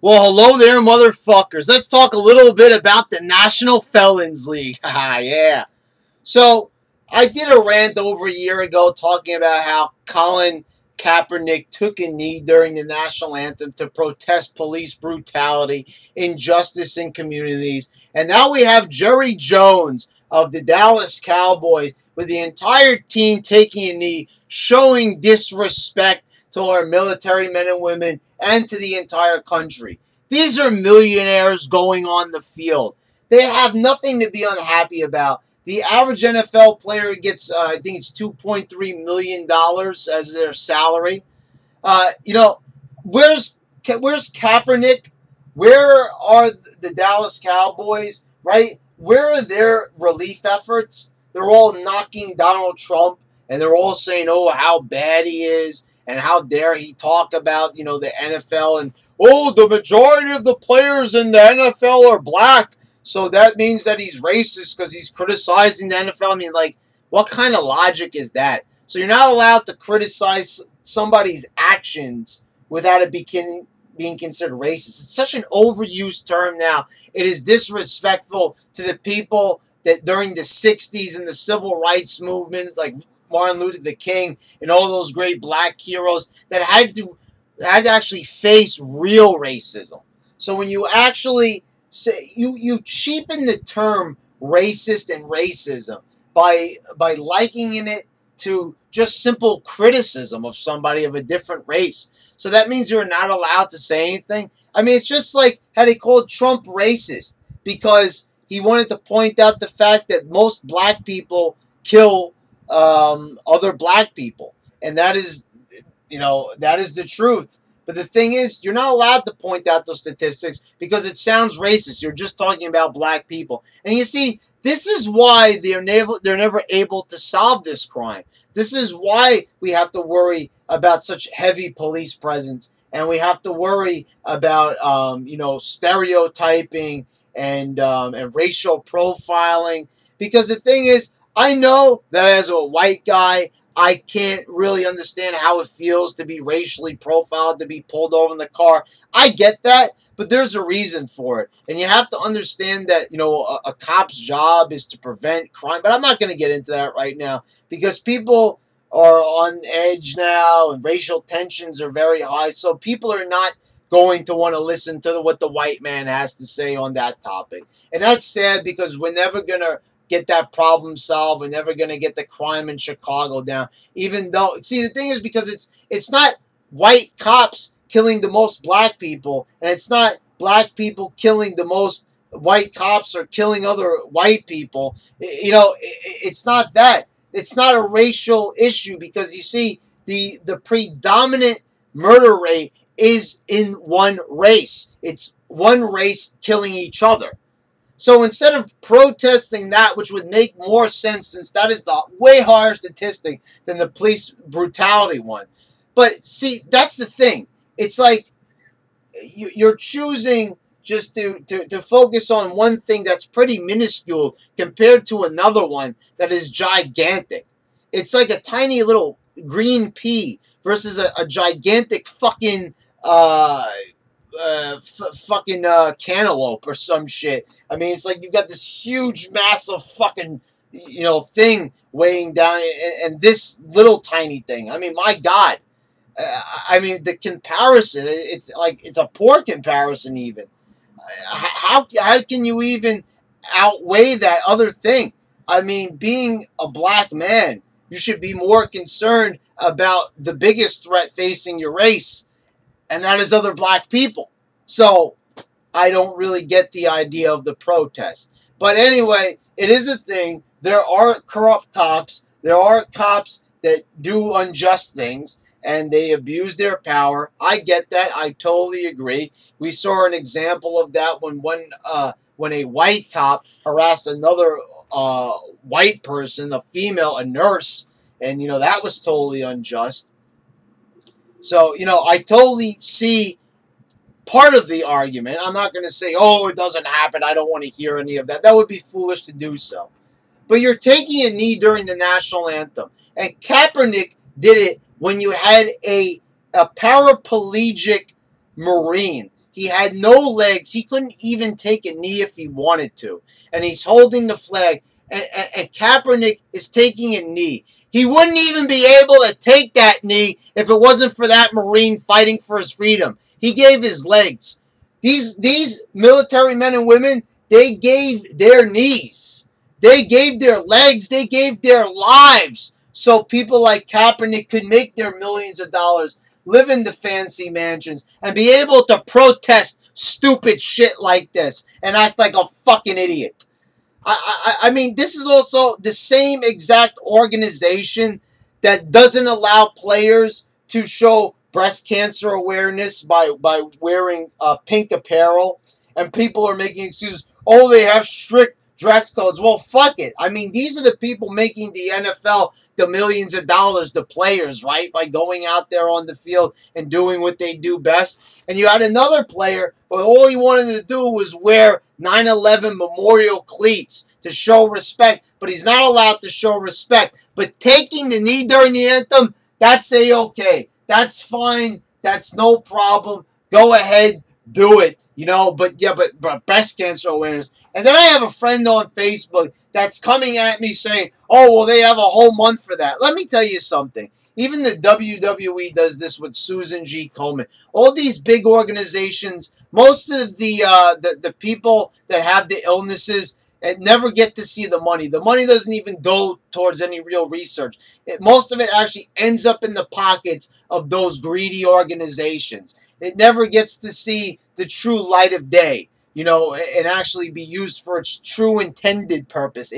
Well, hello there, motherfuckers. Let's talk a little bit about the National Felons League. Haha, yeah. So, I did a rant over a year ago talking about how Colin Kaepernick took a knee during the national anthem to protest police brutality, injustice in communities. And now we have Jerry Jones of the Dallas Cowboys with the entire team taking a knee, showing disrespect to our military men and women and to the entire country. These are millionaires going on the field. They have nothing to be unhappy about. The average NFL player gets, I think it's $2.3 million as their salary. You know, where's Kaepernick? Where are the Dallas Cowboys? Right? Where are their relief efforts? They're all knocking Donald Trump, and they're all saying, "Oh, how bad he is, and how dare he talk about the NFL and oh, the majority of the players in the NFL are black." So that means that he's racist because he's criticizing the NFL. I mean, like, what kind of logic is that? So you're not allowed to criticize somebody's actions without it being considered racist. It's such an overused term now. It is disrespectful to the people that during the 60s and the civil rights movements, like Martin Luther King and all those great black heroes that had to actually face real racism. So when you actually say you cheapen the term racist and racism by likening it to just simple criticism of somebody of a different race. So that means you're not allowed to say anything. I mean, it's just like how they called Trump racist because he wanted to point out the fact that most black people kill other black people, and that is the truth. But the thing is, you're not allowed to point out those statistics because it sounds racist. You're just talking about black people. And you see, this is why they're never able to solve this crime. This is why we have to worry about such heavy police presence. And we have to worry about, stereotyping and racial profiling. Because the thing is, I know that as a white guy, I can't really understand how it feels to be racially profiled, to be pulled over in the car. I get that, but there's a reason for it. And you have to understand that, a cop's job is to prevent crime. But I'm not going to get into that right now because people are on edge now and racial tensions are very high. So people are not going to want to listen to what the white man has to say on that topic. And that's sad because we're never going to get that problem solved. We're never going to get the crime in Chicago down. Even though, see, the thing is because it's not white cops killing the most black people, and it's not black people killing the most white cops or killing other white people. It's not that. It's not a racial issue because you see, the predominant murder rate is in one race. It's one race killing each other. So instead of protesting that, which would make more sense since that is the way higher statistic than the police brutality one. But see, that's the thing. It's like you're choosing just to focus on one thing that's pretty minuscule compared to another one that is gigantic. It's like a tiny little green pea versus a gigantic fucking cantaloupe or some shit. I mean, it's like you've got this huge, massive fucking, thing weighing down, and this little tiny thing. I mean, my God. I mean, the comparison, it's a poor comparison even. How can you even outweigh that other thing? I mean, being a black man, you should be more concerned about the biggest threat facing your race, and that is other black people. So I don't really get the idea of the protest. But anyway, it is a thing. There are corrupt cops. There are cops that do unjust things, and they abuse their power. I get that. I totally agree. We saw an example of that when a white cop harassed another white person, a female, a nurse, and that was totally unjust. So I totally see part of the argument. I'm not going to say, oh, it doesn't happen. I don't want to hear any of that. That would be foolish to do so. But you're taking a knee during the national anthem. And Kaepernick did it when you had a paraplegic Marine He had no legs. He couldn't even take a knee if he wanted to. And he's holding the flag. And Kaepernick is taking a knee. He wouldn't even be able to take that knee if it wasn't for that Marine fighting for his freedom. He gave his legs. These military men and women, they gave their knees. They gave their legs. They gave their lives so people like Kaepernick could make their millions of dollars, live in the fancy mansions, and be able to protest stupid shit like this and act like a fucking idiot. I mean, this is also the same exact organization that doesn't allow players to show breast cancer awareness by wearing pink apparel. And people are making excuses. Oh, they have strict dress codes. Well, fuck it. I mean, these are the people making the NFL the millions of dollars, the players, right? By going out there on the field and doing what they do best. And you had another player, but all he wanted to do was wear 9/11 memorial cleats to show respect. But he's not allowed to show respect. But taking the knee during the anthem, that's A-okay. That's fine. That's no problem. Go ahead. Do it. You know, but breast cancer awareness. And then I have a friend on Facebook that's coming at me saying, oh, well, they have a whole month for that. Let me tell you something. Even the WWE does this with Susan G. Komen. All these big organizations, most of the people that have the illnesses never get to see the money. The money doesn't even go towards any real research. Most of it actually ends up in the pockets of those greedy organizations. It never gets to see the true light of day, you know, and actually be used for its true intended purpose.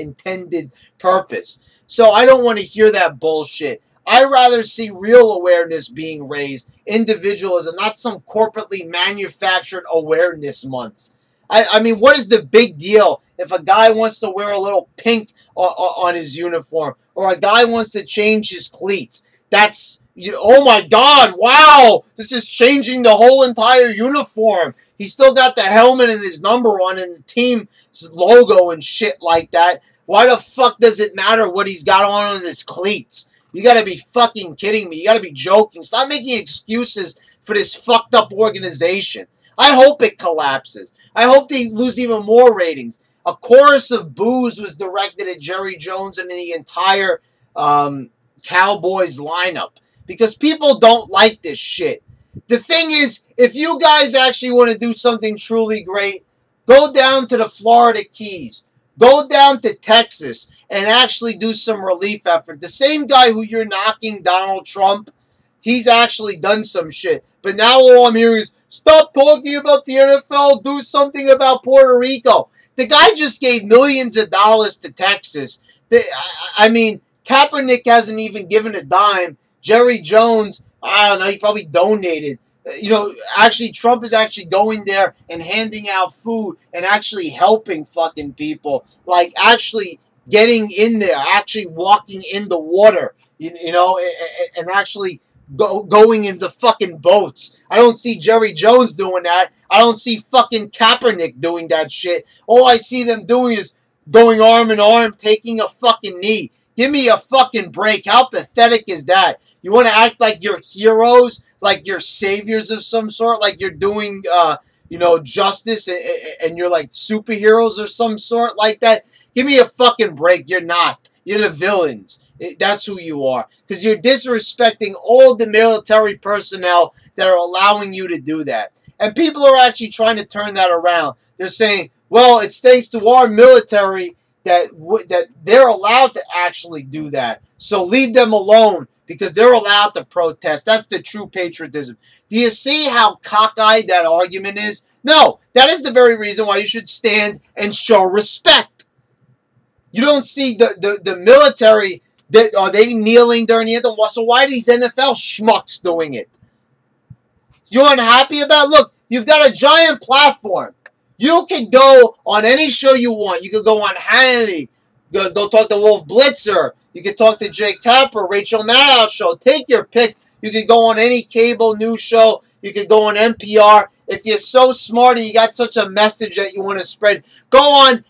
So I don't want to hear that bullshit. I rather see real awareness being raised, individualism, not some corporately manufactured awareness month. I mean, what is the big deal if a guy wants to wear a little pink on his uniform, or a guy wants to change his cleats? That's, oh my God, wow, this is changing the whole entire uniform. He's still got the helmet and his number on and the team's logo and shit like that. Why the fuck does it matter what he's got on his cleats? You gotta be fucking kidding me. You gotta be joking. Stop making excuses for this fucked up organization. I hope it collapses. I hope they lose even more ratings. A chorus of boos was directed at Jerry Jones and the entire Cowboys lineup, because people don't like this shit. The thing is, if you guys actually want to do something truly great, go down to the Florida Keys. Go down to Texas and actually do some relief effort. The same guy who you're knocking, Donald Trump, he's actually done some shit. But now all I'm hearing is, stop talking about the NFL, do something about Puerto Rico. The guy just gave millions of dollars to Texas. I mean, Kaepernick hasn't even given a dime. Jerry Jones, I don't know, he probably donated. You know, actually, Trump is actually going there and handing out food and actually helping fucking people. Like, actually getting in there, actually walking in the water, you know, and actually going in the fucking boats. I don't see Jerry Jones doing that. I don't see fucking Kaepernick doing that shit. All I see them doing is going arm in arm, taking a fucking knee. Give me a fucking break. How pathetic is that? You want to act like you're heroes, like you're saviors of some sort, like you're doing, you know, justice, and you're like superheroes or some sort like that? Give me a fucking break. You're not. You're the villains. That's who you are. Because you're disrespecting all the military personnel that are allowing you to do that. And people are actually trying to turn that around. They're saying, well, it's thanks to our military that they're allowed to actually do that. So leave them alone because they're allowed to protest. That's the true patriotism. Do you see how cockeyed that argument is? No, that is the very reason why you should stand and show respect. You don't see the military, are they kneeling during the anthem? So why are these NFL schmucks doing it? You're unhappy about it? Look, you've got a giant platform. You can go on any show you want. You could go on Hannity. Go talk to Wolf Blitzer. You could talk to Jake Tapper, Rachel Maddow show. Take your pick. You could go on any cable news show. You could go on NPR. if you're so smart and you got such a message that you want to spread, go on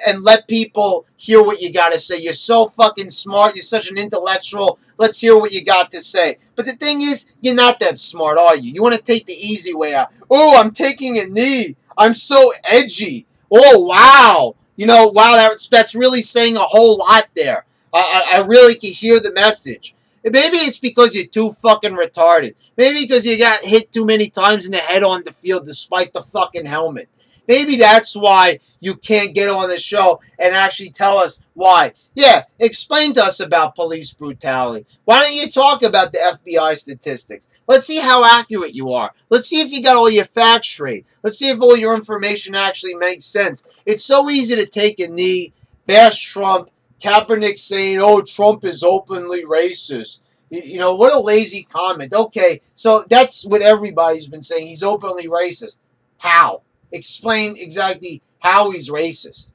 and let people hear what you got to say. You're so fucking smart. You're such an intellectual. Let's hear what you got to say. But the thing is, you're not that smart, are you? You want to take the easy way out. Oh, I'm taking a knee. I'm so edgy. Oh, wow. You know, wow, that's really saying a whole lot there. I really can hear the message. Maybe it's because you're too fucking retarded. Maybe because you got hit too many times in the head on the field despite the fucking helmet. Maybe that's why you can't get on the show and actually tell us why. Yeah, explain to us about police brutality. Why don't you talk about the FBI statistics? Let's see how accurate you are. Let's see if you got all your facts straight. Let's see if all your information actually makes sense. It's so easy to take a knee, bash Trump, Kaepernick saying, oh, Trump is openly racist. You know, what a lazy comment. Okay, so that's what everybody's been saying. He's openly racist. How? Explain exactly how he's racist.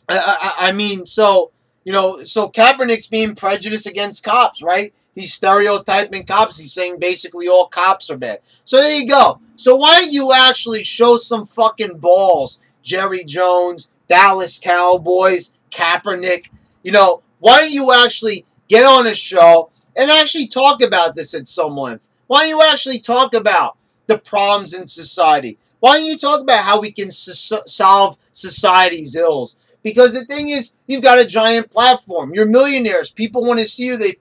I mean, so, you know, so Kaepernick's being prejudiced against cops, right? He's stereotyping cops. He's saying basically all cops are bad. So there you go. So why don't you actually show some fucking balls, Jerry Jones, Dallas Cowboys, Kaepernick? You know, why don't you actually get on a show and actually talk about this at some length? Why don't you actually talk about the problems in society? Why don't you talk about how we can solve society's ills? Because the thing is, you've got a giant platform. You're millionaires. People want to see you. They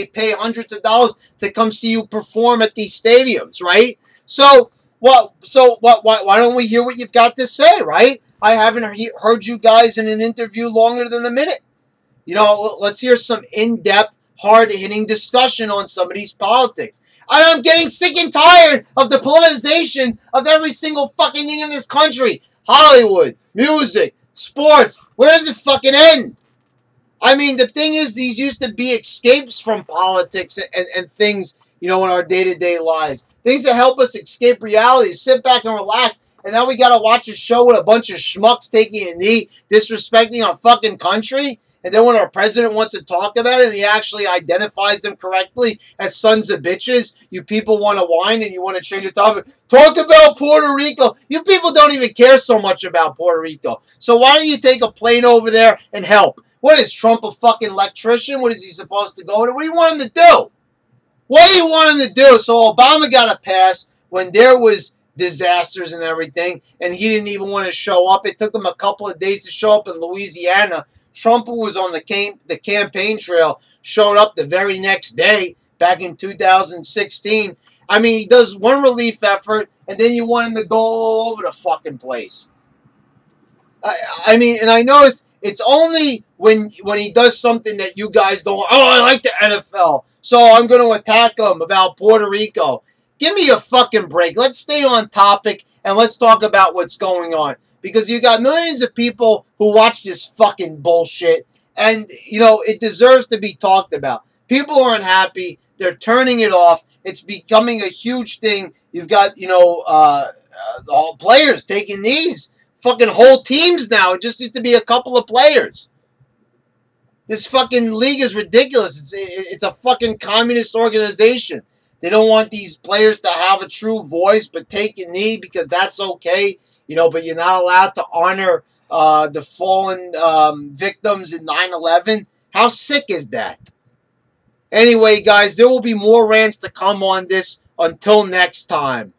pay hundreds of dollars to come see you perform at these stadiums, right? So why don't we hear what you've got to say, right? I haven't heard you guys in an interview longer than a minute. You know, let's hear some in-depth, hard-hitting discussion on some of these politics. I'm getting sick and tired of the polarization of every single fucking thing in this country. Hollywood, music, sports. Where does it fucking end? I mean, the thing is, these used to be escapes from politics and things, you know, in our day-to-day lives. Things that help us escape reality, sit back and relax. And now we got to watch a show with a bunch of schmucks taking a knee, disrespecting our fucking country. And then when our president wants to talk about it and he actually identifies them correctly as sons of bitches, you people want to whine and you want to change the topic. Talk about Puerto Rico. You people don't even care so much about Puerto Rico. So why don't you take a plane over there and help? What is Trump, a fucking electrician? What is he supposed to go to? What do you want him to do? What do you want him to do? So Obama got a pass when there was disasters and everything, and he didn't even want to show up. It took him a couple of days to show up in Louisiana. Trump, who was on the campaign trail, showed up the very next day back in 2016. I mean, he does one relief effort, and then you want him to go all over the fucking place. I mean, and I notice it's only when he does something that you guys don't. Oh, I like the NFL, so I'm going to attack him about Puerto Rico. Give me a fucking break. Let's stay on topic and let's talk about what's going on. Because you got millions of people who watch this fucking bullshit. And, you know, it deserves to be talked about. People are unhappy. They're turning it off. It's becoming a huge thing. You've got, you know, all players taking these fucking whole teams now. It just used to be a couple of players. This fucking league is ridiculous. It's a fucking communist organization. They don't want these players to have a true voice, but take a knee because that's okay. You know, but you're not allowed to honor the fallen victims in 9/11. How sick is that? Anyway, guys, there will be more rants to come on this. Until next time.